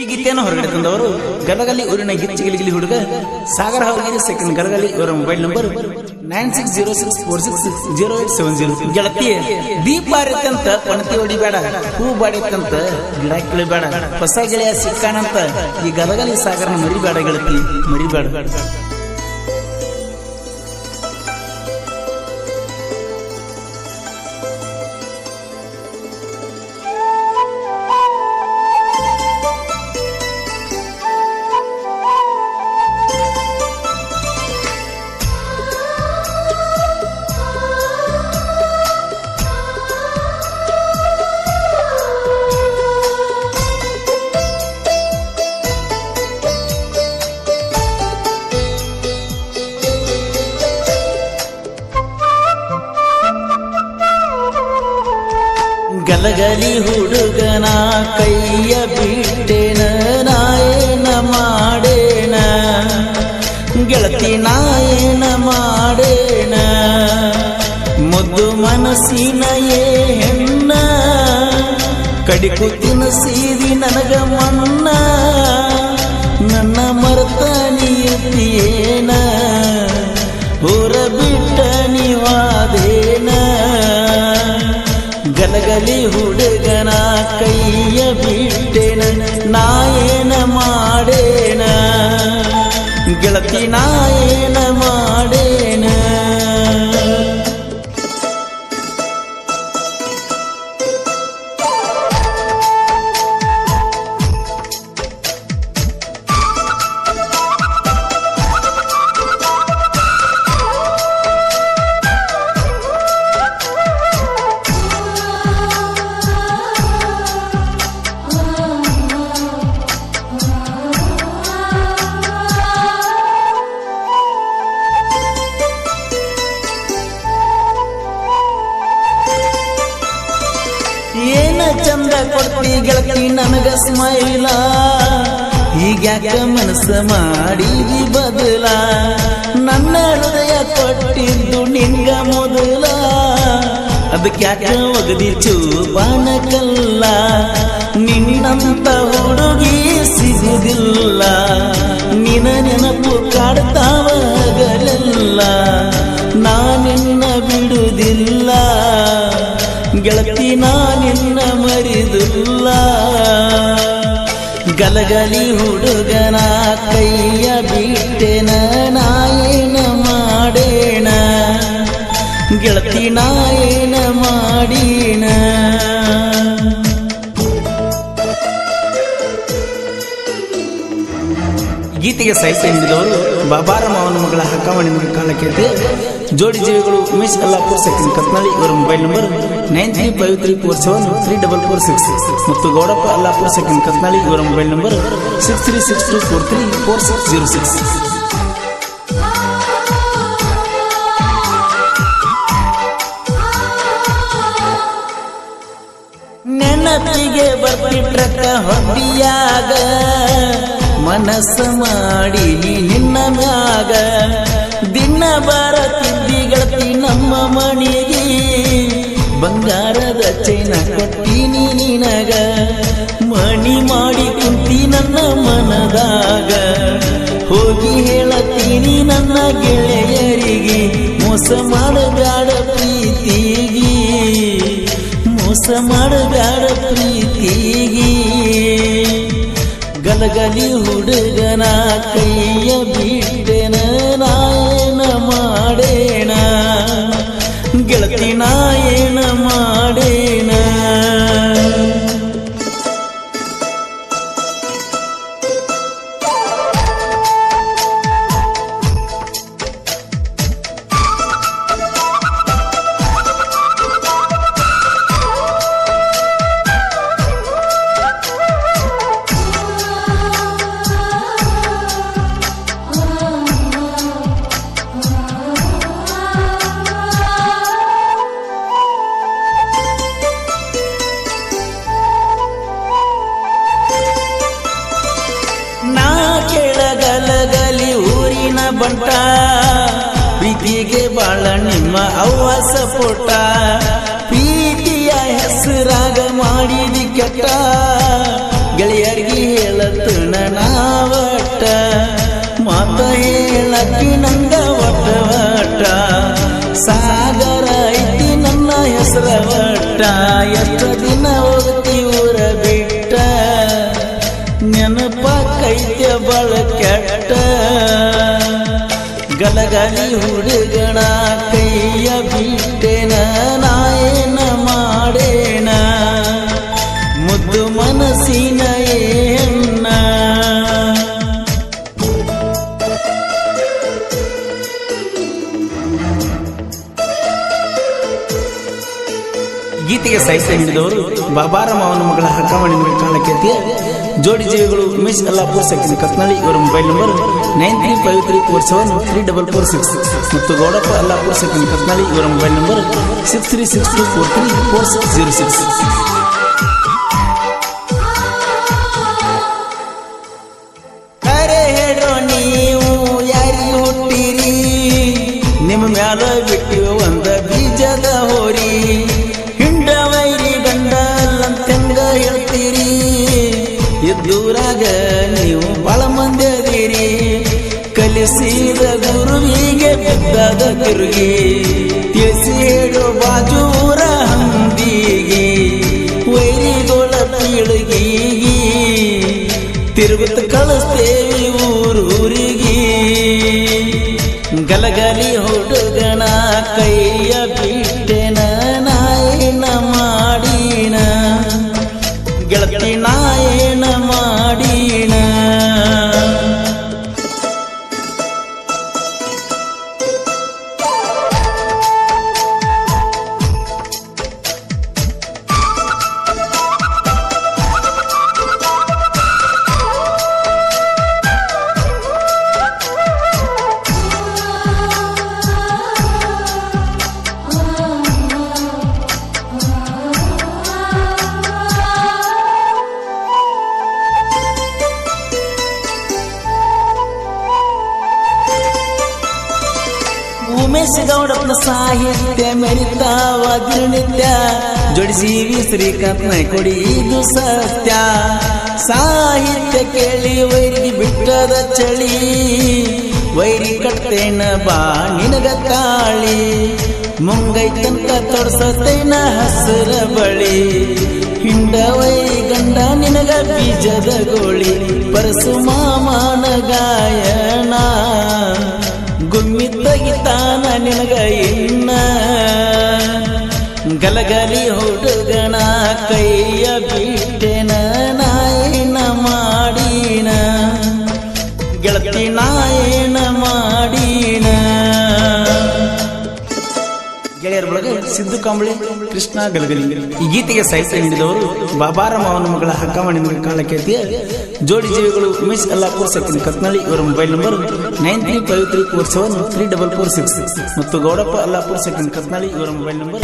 ಈ ಗೀತೆಯನ್ನು ಹೊರಗಡೆ ತಂದವರು ಗಲಗಲಿ ಊರಿನ ಗಿಚ್ಚಿಗಿಲಿಗಿಲಿ ಹುಡುಗ ಸಾಗರ ಹಾವಗಿರಿ ಸೆಕೆಂಡ್ ಗಲಗಲಿ ಇವರ ಮೊಬೈಲ್ ನಂಬರ್ 9606460870. ಗೆಳತಿ ದೀಪ ಆರಿತಂತ ಪಣತಿ ಹೊಡಿಬೇಡ, ಹೂ ಬಾಡಿತಂತ ಗಿಡ ಕಿಳಿಬೇಡ, ಹೊಸ ಗೆಳೆಯ ಸಿಕ್ಕಾನಂತ ಈ ಗಲಗಲಿ ಸಾಗರನ ಮರಿಬೇಡ ಗೆಳತಿ, ಮರಿಬೇಡ. ಗಲಗಲಿ ಹುಡುಗನ ಕೈಯ ಬಿಟ್ಟೆನ ನಾಯೇನ ಮಾಡೇನ, ಗೆಳತಿ ನಾಯೇನ ಮಾಡೇನ, ಮುದ್ದು ಮನಸ್ಸಿನ ಹೆಣ್ಣ ಕಡಿಕು ತಿನಸೀದಿ ನನಗ ಮನ್ನ, ನನ್ನ ಮರ್ತ ನೀರ್ತಿಯೇನ ಊರ ಬಿಟ್ಟ ನೀವಾದೇನ. ಗಲಗಲಿ ಹುಡುಗನ ಕೈಯ ಬಿಟ್ಟೆನ ನಾಯೇನ ಮಾಡೇನ, ಗೆಳತಿ ನಾಯೇನ ಮಾಡೇನ. ಏನ ಚಂದ ಕೊಡ್ತಿ ಗೆಳತಿ ನನಗ ಸ್ಮೈಲ, ಹೀಗ್ಯಾಕ ಮನಸ್ಸ ಮಾಡಿದಿ ಬದಲ, ನನ್ನ ಹೃದಯ ಕೊಟ್ಟಿದ್ದು ನಿಂಗ ಮೊದಲ, ಅದಕ್ಯಾಕ ಒಗದಿ ಚೂಪಾನ ಕಲ್ಲ, ನಿನ್ನಂತ ಹುಡುಗಿ ಸಿಗುದಿಲ್ಲ, ನಿನ್ನ ನೆನಪು ಕಾಡ್ತಾವಾಗಲೆಲ್ಲ, ನಾನಿನ್ನ ಬಿಡುವುದಿಲ್ಲ ಗೆಳತಿ ನಾನಿನ್ನ ಮರಿದುಲ್ಲ. ಗಲಗಲಿ ಹುಡುಗನ ಕೈಯ ಬಿಟ್ಟೆನ ನಾಯೇನ ಮಾಡೇನ, ಗೆಳತಿ ನಾಯೇನ ಮಾಡೀನ. ಗೀತೆಗೆ ಸಾಹಿತ್ಯ ನೀಡಿದವರು ಬಾಬಾರ ಮಾವನ ಮಗಳ ಹಕ್ಕಮಣಿ ಕಾಲಕ್ಕೆ ಜೋಡಿ ಜೀವಿಗಳು ಉಮೇಶ್ ಅಲ್ಲಾಪುರ್ ಸೆಕೆಂಡ್ ಕತ್ನಳ್ಳಿ ಇವರ ಮೊಬೈಲ್ ನಂಬರ್ 9353473446 ಮತ್ತು ಗೌಡಪ್ಪ ಅಲ್ಲಾಪುರ್ ಸೆಕೆಂಡ್ ಕತ್ನಳ್ಳಿ ಇವರ ಮೊಬೈಲ್ ನಂಬರ್ 6362434606. ನೆನಪಿಗೆ ಬರ್ಬಿಟ್ರಕ್ಕ ಹೊಟ್ಟಿಯಾಗ, ಮನಸ್ಸ ಮಾಡಿ ನಿನ್ನ ಮ್ಯಾಗ, ದಿನ ಬರತಿದ್ದಿ ಗೆಳತಿ ನಮ್ಮ ಮಣಿಗೆ, ಬಂಗಾರದ ಚೈನ ಕೊಟ್ಟಿನಿ ನಿನಗ, ಮಣಿ ಮಾಡಿ ಕುಂತಿ ನನ್ನ ಮನದಾಗ, ಹೋಗಿ ಹೇಳತೀನಿ ನನ್ನ ಗೆಳೆಯರಿಗೆ, ಮೋಸ ಮಾಡಬ್ಯಾಡ ಪ್ರೀತಿಗೆ, ಮೋಸ ಮಾಡಬ್ಯಾಡ ಪ್ರೀತಿಗೆ. ಗಲಗಲಿ ಹುಡುಗನ ಕೈಯ ಬಿಟ್ಟೆನ ನಾಯೇನ ಮಾಡೇನ, ಗೆಳತಿ ನಾಯೇನ ಮಾಡೇನ. ಗಲಗಲಿ ಊರಿನ ಬಂಟ, ಪ್ರೀತಿಗೆ ಬಾಳ ನಿಮ್ಮ ಅವ್ವ ಸಪೋಟ, ಪ್ರೀತಿಯ ಹೆಸರಾಗ ಮಾಡಿದಿ ಕೆಟ್ಟ, ಗೆಳೆಯರಿಗೆ ಹೇಳದ ನಕ್ಕಿ ನಂಗ ಒಟ್ಟ ಒಟ್ಟ ಸಾಗರ ಐತಿ ನನ್ನ ಹೆಸರ ಒಟ್ಟ ಎಷ್ಟು ದಿನ ಹೋಗ್ತಿ ಊರ ಬಿಟ್ಟ ನೆನಪ ಕೈತ್ಯ ಬಳ ಕೆಟ್ಟ ಗಲಗಲಿ ಹುಡುಗಣ ಕೈಯ ಬಿಟ್ಟೆನ ನಾಯೇನ ಮಾಡೇನ ಮುದ್ದು ಮನಸ್ಸಿನ ಏನ ಗೀತೆಗೆ ಸಾಹಿತ್ಯ ನೀಡಿದವರು ಬಾಬಾರಾಮ್ ಅವನ ಮಗಳ ಹಕ್ಕಮಣಿ ಕಾಲಕೇತಿಯ ಜೋಡಿ ಜೀವಿಗಳು ಉಮೇಶ್ ಅಲ್ಲಾಪುರ್ ಸೆಕೆಂಡ್ ಕತ್ನಳ್ಳಿ ಇವರ ಮೊಬೈಲ್ ನಂಬರ್ 9353473446 ಮತ್ತು ಗೌಡಪ್ಪ ಅಲ್ಲಾಪುರ್ ಸೆಕೆಂಡ್ ಕತ್ನಳ್ಳಿ ಇವರ ಮೊಬೈಲ್ ನಂಬರ್ 6362434606. ಕರೆ ಹೇಳೋ ನೀವು ಯಾರಿಗೆ ಹುಟ್ಟಿರಿ ನಿಮ್ಮ ಮ್ಯಾಲ ಬಿಟ್ಟಿವ ಒಂದ ಬೀಜದ ಹೋರಿ ಹಿಂಡ ವೈರಿ ಗಂಡ ಅಲ್ಲಂತೆಂಗ ಹೇಳ್ತೀರಿ ಎದ್ದೂರಾಗ ನೀವು ಬಹಳ ಮಂದಿ ಅದೀರಿ ಕಲಿಸಿದ ಗುರುವಿಗೆ ಬಿದ್ದದ ತಿರುಗಿ ತಿಳಿಸಿ ಹೇಳೋ ಬಾಜೂರ ಹಂದಿಗೆ ವೈರಿಗೋಳ ಪೀಳಿಗೆ ತಿರುಗುತ್ತ ಕಳಿಸ್ತೇವಿ ಊರೂರಿಗೆ ಗಲಗಲಿ ಹುಡುಗಣ ಕೈಯ ಬಿಟ್ಟೆನ ನಾಯೇನ ಮಾಡೀನ ಗೆಳತಿ ನಾಯೇನ ಮಾಡೀನ ಉಮೇಶ್ ಗೌಡಪ್ಪನ ಸಾಹಿತ್ಯ ಮೆರಿತಾವ ದಿನನಿತ್ಯ ಜೋಡಿಸಿವಿ ಶ್ರೀಕಾಂತ್ ನಾಯ್ಕೊಡಿ ಇದು ಸತ್ಯ ಸಾಹಿತ್ಯ ಕೇಳಿ ವೈರಿ ಬಿಟ್ಟದ ಚಳಿ ವೈರಿ ಕಟ್ಟೇನ ಬಾ ನಿನಗ ತಾಳಿ ಮುಂಗೈ ತನಕ ತೋರ್ಸತೇನ ಹಸರ ಬಳಿ ಹಿಂಡ ವೈರಿ ಗಂಡ ನಿನಗ ಬೀಜದ ಗೋಳಿ ಪರಸು ಮಾಮನ ಗಾಯನ ಗುಮ್ಮಿ ತೆಗಿತಾನ ನಿನಗ ಇನ್ನ ಗಲಗಲಿ ಹುಡುಗಣ ಕೈಯ ಬಿಟ್ಟೆನ ನಾಯೇನ ಮಾಡೀನ ಗೆಳತಿ ನಾಯೇನ ಮಾಡೀನ. ಗೆಳೆಯರ ಬಳಗ ಸಿದ್ದು ಕಾಂಬಳೆ ಕೃಷ್ಣ ಗಲಗಲಿ. ಈ ಗೀತೆಗೆ ಸಾಹಿತ್ಯ ನೀಡಿದವರು ಬಾಬಾರಾಮ್ ಅವನ ಮಗಳ ಹಕ್ಕಮಣಿ ಕಾಲಕೇತಿಯ ಜೋಡಿ ಜೀವಿಗಳು ಉಮೇಶ್ ಅಲ್ಲಾಪುರ್ ಸೆಕೆಂಡ್ ಕತ್ನಳ್ಳಿ ಇವರ ಮೊಬೈಲ್ ನಂಬರ್ 9353473446 ಮತ್ತು ಗೌಡಪ್ಪ ಅಲ್ಲಾಪುರ್ ಸೆಕೆಂಡ್ ಕತ್ನಳ್ಳಿ ಇವರ ಮೊಬೈಲ್ ನಂಬರ್